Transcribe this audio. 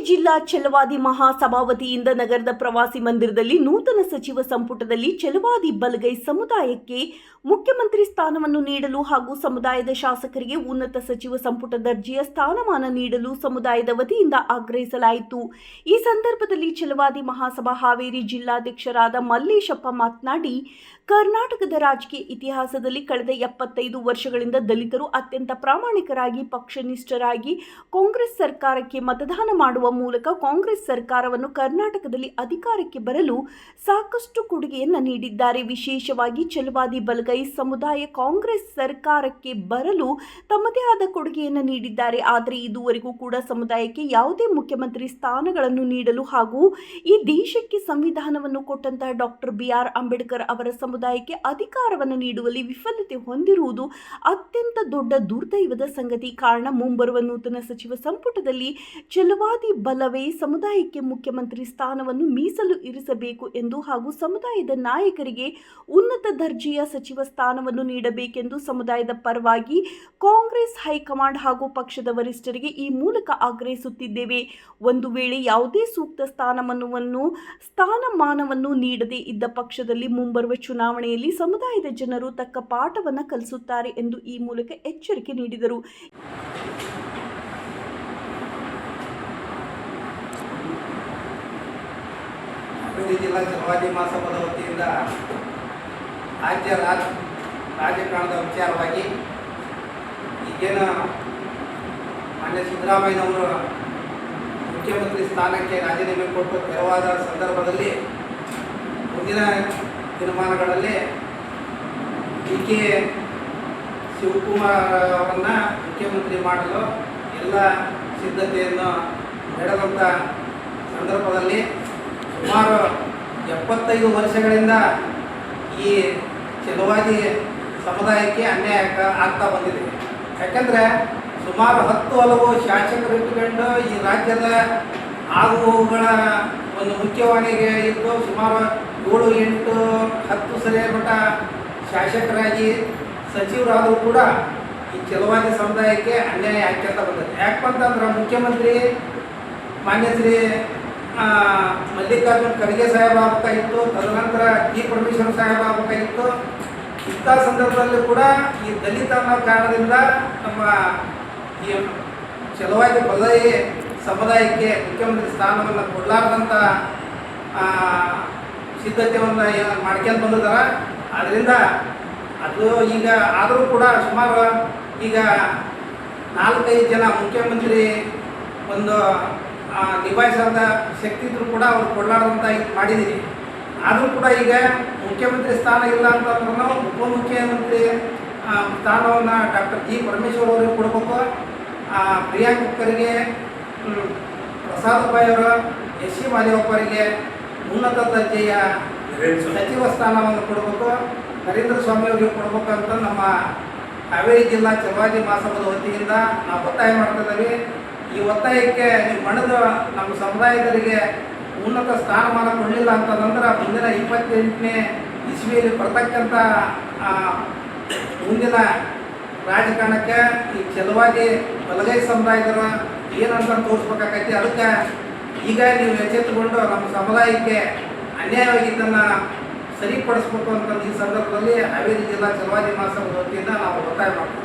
ಜಿಲ್ಲಾ ಛಲವಾದಿ ಮಹಾಸಭಾ ವತಿಯಿಂದ ನಗರದ ಪ್ರವಾಸಿ ಮಂದಿರದಲ್ಲಿ ನೂತನ ಸಚಿವ ಸಂಪುಟದಲ್ಲಿ ಛಲವಾದಿ ಬಲಗೈ ಸಮುದಾಯಕ್ಕೆ ಮುಖ್ಯಮಂತ್ರಿ ಸ್ಥಾನವನ್ನು ನೀಡಲು ಹಾಗೂ ಸಮುದಾಯದ ಶಾಸಕರಿಗೆ ಉನ್ನತ ಸಚಿವ ಸಂಪುಟ ದರ್ಜೆಯ ಸ್ಥಾನಮಾನ ನೀಡಲು ಸಮುದಾಯದ ವತಿಯಿಂದ ಆಗ್ರಹಿಸಲಾಯಿತು. ಈ ಸಂದರ್ಭದಲ್ಲಿ ಛಲವಾದಿ ಮಹಾಸಭಾ ಹಾವೇರಿ ಜಿಲ್ಲಾಧ್ಯಕ್ಷರಾದ ಮಲ್ಲೇಶಪ್ಪ ಮಾತನಾಡಿ, ಕರ್ನಾಟಕದ ರಾಜಕೀಯ ಇತಿಹಾಸದಲ್ಲಿ ಕಳೆದ 75 ವರ್ಷಗಳಿಂದ ದಲಿತರು ಅತ್ಯಂತ ಪ್ರಾಮಾಣಿಕರಾಗಿ ಪಕ್ಷನಿಷ್ಠರಾಗಿ ಕಾಂಗ್ರೆಸ್ ಸರ್ಕಾರಕ್ಕೆ ಮತದಾನ ಮಾಡುವ ಮೂಲಕ ಕಾಂಗ್ರೆಸ್ ಸರ್ಕಾರವನ್ನು ಕರ್ನಾಟಕದಲ್ಲಿ ಅಧಿಕಾರಕ್ಕೆ ಬರಲು ಸಾಕಷ್ಟು ಕೊಡುಗೆಯನ್ನು ನೀಡಿದ್ದಾರೆ. ವಿಶೇಷವಾಗಿ ಛಲವಾದಿ ಬಲಗೈ ಸಮುದಾಯ ಕಾಂಗ್ರೆಸ್ ಸರ್ಕಾರಕ್ಕೆ ಬರಲು ತಮ್ಮದೇ ಆದ ಕೊಡುಗೆಯನ್ನು ನೀಡಿದ್ದಾರೆ. ಆದರೆ ಇದುವರೆಗೂ ಕೂಡ ಸಮುದಾಯಕ್ಕೆ ಯಾವುದೇ ಮುಖ್ಯಮಂತ್ರಿ ಸ್ಥಾನಗಳನ್ನು ನೀಡಲು ಹಾಗೂ ಈ ದೇಶಕ್ಕೆ ಸಂವಿಧಾನವನ್ನು ಕೊಟ್ಟಂತಹ ಡಾಕ್ಟರ್ BR ಅಂಬೇಡ್ಕರ್ ಅವರ ಸಮುದಾಯಕ್ಕೆ ಅಧಿಕಾರವನ್ನು ನೀಡುವಲ್ಲಿ ವಿಫಲತೆ ಹೊಂದಿರುವುದು ಅತ್ಯಂತ ದೊಡ್ಡ ದುರ್ದೈವದ ಸಂಗತಿ. ಕಾರಣ ಮುಂಬರುವ ನೂತನ ಸಚಿವ ಸಂಪುಟದಲ್ಲಿ ಛಲವಾದಿ ಬಲವೇ ಸಮುದಾಯಕ್ಕೆ ಮುಖ್ಯಮಂತ್ರಿ ಸ್ಥಾನವನ್ನು ಮೀಸಲು ಇರಿಸಬೇಕು ಎಂದು ಹಾಗೂ ಸಮುದಾಯದ ನಾಯಕರಿಗೆ ಉನ್ನತ ದರ್ಜೆಯ ಸಚಿವ ಸ್ಥಾನವನ್ನು ನೀಡಬೇಕೆಂದು ಸಮುದಾಯದ ಪರವಾಗಿ ಕಾಂಗ್ರೆಸ್ ಹೈಕಮಾಂಡ್ ಹಾಗೂ ಪಕ್ಷದ ವರಿಷ್ಠರಿಗೆ ಈ ಮೂಲಕ ಆಗ್ರಹಿಸುತ್ತಿದ್ದೇವೆ. ಒಂದು ವೇಳೆ ಯಾವುದೇ ಸೂಕ್ತ ಸ್ಥಾನಮಾನವನ್ನು ನೀಡದೇ ಇದ್ದ ಪಕ್ಷದಲ್ಲಿ ಮುಂಬರುವ ಚುನಾವಣೆಯಲ್ಲಿ ಸಮುದಾಯದ ಜನರು ತಕ್ಕ ಪಾಠವನ್ನು ಕಲಿಸುತ್ತಾರೆ ಎಂದು ಈ ಮೂಲಕ ಎಚ್ಚರಿಕೆ ನೀಡಿದರು. ಹಾವೇರಿ ಜಿಲ್ಲಾ ಛಲವಾದಿ ಮಹಾಸಭಾದ ವತಿಯಿಂದ ರಾಜಕಾರಣದ ವಿಚಾರವಾಗಿ ಈಗೇನು ಮಾನ್ಯ ಸಿದ್ದರಾಮಯ್ಯನವರು ಮುಖ್ಯಮಂತ್ರಿ ಸ್ಥಾನಕ್ಕೆ ರಾಜೀನಾಮೆ ಕೊಟ್ಟು ತೆರವಾದ ಸಂದರ್ಭದಲ್ಲಿ ಮುಂದಿನ ದಿನಮಾನಗಳಲ್ಲಿ DK ಶಿವಕುಮಾರ್ ಅವರನ್ನು ಮುಖ್ಯಮಂತ್ರಿ ಮಾಡಲು ಎಲ್ಲ ಸಿದ್ಧತೆಯನ್ನು ನಡೆದಂಥ ಸಂದರ್ಭದಲ್ಲಿ ಸುಮಾರು 75 ವರ್ಷಗಳಿಂದ ಈ ಛಲವಾದಿ ಸಮುದಾಯಕ್ಕೆ ಅನ್ಯಾಯ ಆಗ್ತಾ ಬಂದಿದೆ. ಯಾಕಂದರೆ ಸುಮಾರು 10 ಹಲವು ಶಾಸಕರು ಇಟ್ಟುಕೊಂಡು ಈ ರಾಜ್ಯದ ಆಗುಗಳ ಒಂದು ಮುಖ್ಯವಾಣಿಗೆ ಇದ್ದು ಸುಮಾರು 7, 8, 10 ಸರಿಯ ಮಟ್ಟ ಶಾಸಕರಾಗಿ ಸಚಿವರಾದರೂ ಕೂಡ ಈ ಛಲವಾದಿ ಸಮುದಾಯಕ್ಕೆ ಅನ್ಯಾಯ ಆಗ್ತಾ ಬಂದಿದೆ. ಯಾಕಂತಂದ್ರೆ ಮುಖ್ಯಮಂತ್ರಿ ಮಾನ್ಯ ಶ್ರೀ ಮಲ್ಲಿಕಾರ್ಜುನ್ ಖರ್ಗೆ ಸಾಹೇಬ್ ಆಗಬೇಕಾಗಿತ್ತು, ತದನಂತರ G. ಪರಮೇಶ್ವರ್ ಸಾಹೇಬ್ ಆಗಬೇಕಾಗಿತ್ತು. ಇಂಥ ಸಂದರ್ಭದಲ್ಲಿ ಕೂಡ ಈ ದಲಿತ ಅನ್ನೋ ಕಾರಣದಿಂದ ನಮ್ಮ ಈ ಛಲವಾದಿ ಬಲಗೈ ಸಮುದಾಯಕ್ಕೆ ಮುಖ್ಯಮಂತ್ರಿ ಸ್ಥಾನವನ್ನು ಕೊಡಲಾರ್ದಂಥ ಸಿದ್ಧತೆಯನ್ನು ಮಾಡ್ಕೊಂಡು ಬಂದಿದ್ದಾರೆ. ಆದ್ದರಿಂದ ಅದು ಈಗ ಆದರೂ ಕೂಡ ಸುಮಾರು ಈಗ 4-5 ಜನ ಮುಖ್ಯಮಂತ್ರಿ ಒಂದು ನಿಭಾಯಿಸೋದ ಶಕ್ತಿ ಇದ್ರೂ ಕೂಡ ಅವ್ರು ಕೊಡಲಾರ್ದಂಥ ಮಾಡಿದ್ದೀವಿ. ಆದರೂ ಕೂಡ ಈಗ ಮುಖ್ಯಮಂತ್ರಿ ಸ್ಥಾನ ಇಲ್ಲ ಅಂತಂದ್ರೂ ಉಪಮುಖ್ಯಮಂತ್ರಿ ಸ್ಥಾನವನ್ನು ಡಾಕ್ಟರ್ G. ಪರಮೇಶ್ವರ್ ಅವರಿಗೆ ಕೊಡಬೇಕು. ಪ್ರಿಯಾಂಕ್ ಖರ್ಗೆ, ಪ್ರಸಾದ್ ಭಾಯ್ ಅವರು, SC ಮಾದೇವಪ್ಪ ಅವರಿಗೆ ಉನ್ನತ ದರ್ಜೆಯ ಸಚಿವ ಸ್ಥಾನವನ್ನು ಕೊಡಬೇಕು, ನರೇಂದ್ರ ಸ್ವಾಮಿ ಅವರಿಗೆ ಕೊಡಬೇಕು ಅಂತ ನಮ್ಮ ಹಾವೇರಿ ಜಿಲ್ಲಾ ಛಲವಾದಿ ಮಹಾಸಭಾದ ವತಿಯಿಂದ ನಾವು ಒತ್ತಾಯ ಮಾಡ್ತಿದ್ದೀವಿ. ಈ ಒತ್ತಾಯಕ್ಕೆ ಮಣಿದು ನಮ್ಮ ಸಮುದಾಯದವರಿಗೆ ಉನ್ನತ ಸ್ಥಾನಮಾನ ಕೊಡಲಿಲ್ಲ ಅಂತಂದ್ರೆ ಮುಂದಿನ 28ನೇ ಇಸ್ವಿಯಲ್ಲಿ ಬರ್ತಕ್ಕಂಥ ಮುಂದಿನ ರಾಜಕಾರಣಕ್ಕೆ ಈ ಛಲವಾದಿ ಬಲಗೈ ಸಮುದಾಯದರ ಏನಂತ ತೋರಿಸ್ಬೇಕಾಗೈತಿ. ಅದಕ್ಕೆ ಈಗ ನೀವು ಎಚ್ಚೆತ್ತುಕೊಂಡು ನಮ್ಮ ಸಮುದಾಯಕ್ಕೆ ಅನ್ಯಾಯವಾಗಿದ್ದನ್ನು ಸರಿಪಡಿಸ್ಬೇಕು ಅಂತ ಈ ಸಂದರ್ಭದಲ್ಲಿ ಹಾವೇರಿ ಜಿಲ್ಲಾ ಛಲವಾದಿ ಮಹಾಸಭಾದ ವತಿಯಿಂದ ನಾವು ಒತ್ತಾಯ ಮಾಡ್ತೀವಿ.